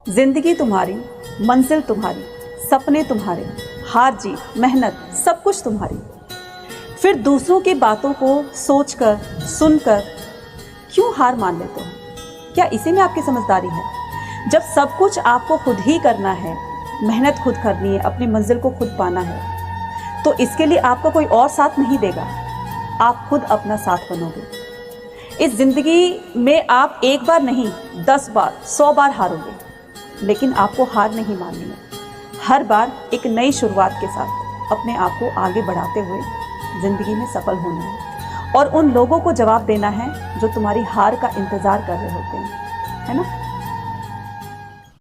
जिंदगी तुम्हारी, मंजिल तुम्हारी, सपने तुम्हारे, हार जीत, मेहनत, सब कुछ तुम्हारी। फिर दूसरों की बातों को सोचकर, सुनकर क्यों हार मान लेते हो? क्या इसी में आपकी समझदारी है? जब सब कुछ आपको खुद ही करना है, मेहनत खुद करनी है, अपनी मंजिल को खुद पाना है, तो इसके लिए आपका कोई और साथ नहीं देगा, आप खुद अपना साथ बनोगे। इस जिंदगी में आप एक बार नहीं, 10 बार, 100 बार हारोगे, लेकिन आपको हार नहीं माननी है। हर बार एक नई शुरुआत के साथ अपने आप को आगे बढ़ाते हुए ज़िंदगी में सफल होना है और उन लोगों को जवाब देना है जो तुम्हारी हार का इंतज़ार कर रहे होते हैं, है ना।